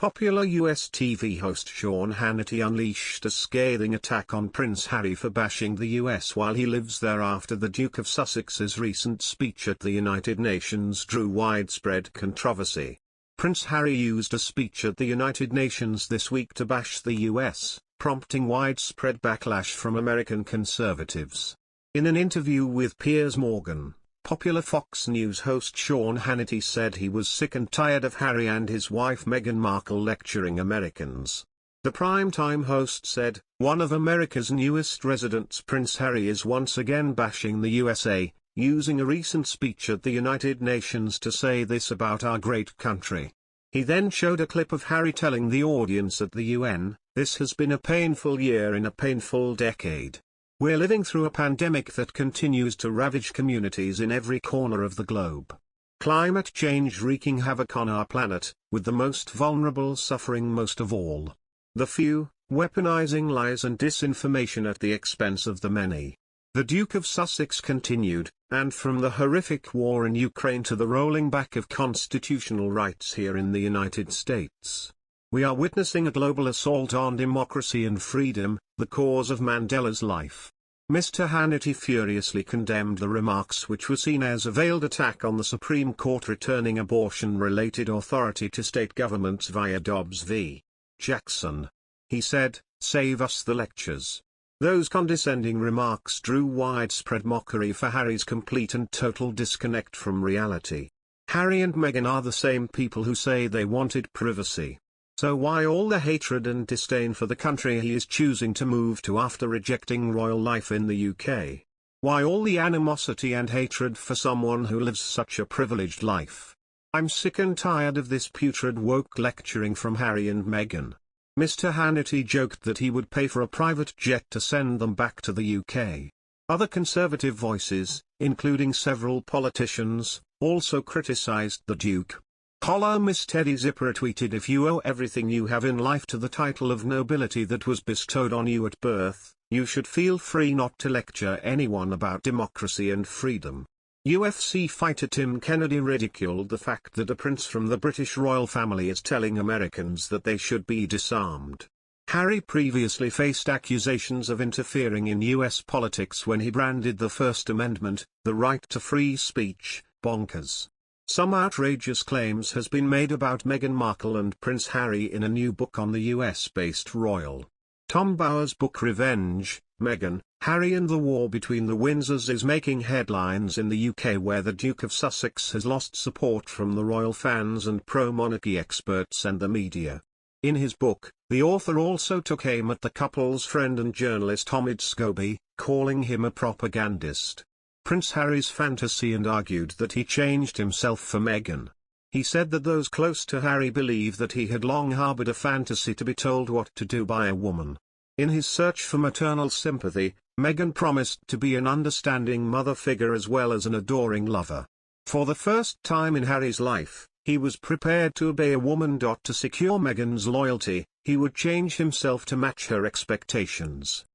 Popular US TV host Sean Hannity unleashed a scathing attack on Prince Harry for bashing the US while he lives there after the Duke of Sussex's recent speech at the United Nations drew widespread controversy. Prince Harry used a speech at the United Nations this week to bash the US, prompting widespread backlash from American conservatives. In an interview with Piers Morgan, popular Fox News host Sean Hannity said he was sick and tired of Harry and his wife Meghan Markle lecturing Americans. The primetime host said, "One of America's newest residents, Prince Harry, is once again bashing the USA, using a recent speech at the United Nations to say this about our great country." He then showed a clip of Harry telling the audience at the UN, "This has been a painful year in a painful decade. We're living through a pandemic that continues to ravage communities in every corner of the globe. Climate change wreaking havoc on our planet, with the most vulnerable suffering most of all. The few, weaponizing lies and disinformation at the expense of the many." The Duke of Sussex continued, "And from the horrific war in Ukraine to the rolling back of constitutional rights here in the United States, we are witnessing a global assault on democracy and freedom, the cause of Mandela's life." Mr. Hannity furiously condemned the remarks, which were seen as a veiled attack on the Supreme Court returning abortion-related authority to state governments via Dobbs v. Jackson. He said, "Save us the lectures." Those condescending remarks drew widespread mockery for Harry's complete and total disconnect from reality. Harry and Meghan are the same people who say they wanted privacy. So why all the hatred and disdain for the country he is choosing to move to after rejecting royal life in the UK? Why all the animosity and hatred for someone who lives such a privileged life? I'm sick and tired of this putrid woke lecturing from Harry and Meghan. Mr. Hannity joked that he would pay for a private jet to send them back to the UK. Other conservative voices, including several politicians, also criticised the Duke. Holla Miss Teddy Zipper tweeted, "If you owe everything you have in life to the title of nobility that was bestowed on you at birth, you should feel free not to lecture anyone about democracy and freedom." UFC fighter Tim Kennedy ridiculed the fact that a prince from the British royal family is telling Americans that they should be disarmed. Harry previously faced accusations of interfering in US politics when he branded the First Amendment, the right to free speech, bonkers. Some outrageous claims has been made about Meghan Markle and Prince Harry in a new book on the US-based royal. Tom Bower's book Revenge, Meghan, Harry and the War Between the Windsors is making headlines in the UK, where the Duke of Sussex has lost support from the royal fans and pro-monarchy experts and the media. In his book, the author also took aim at the couple's friend and journalist Omid Scobie, calling him a propagandist. Prince Harry's fantasy and argued that he changed himself for Meghan. He said that those close to Harry believe that he had long harbored a fantasy to be told what to do by a woman. In his search for maternal sympathy, Meghan promised to be an understanding mother figure as well as an adoring lover. For the first time in Harry's life, he was prepared to obey a woman. To secure Meghan's loyalty, he would change himself to match her expectations.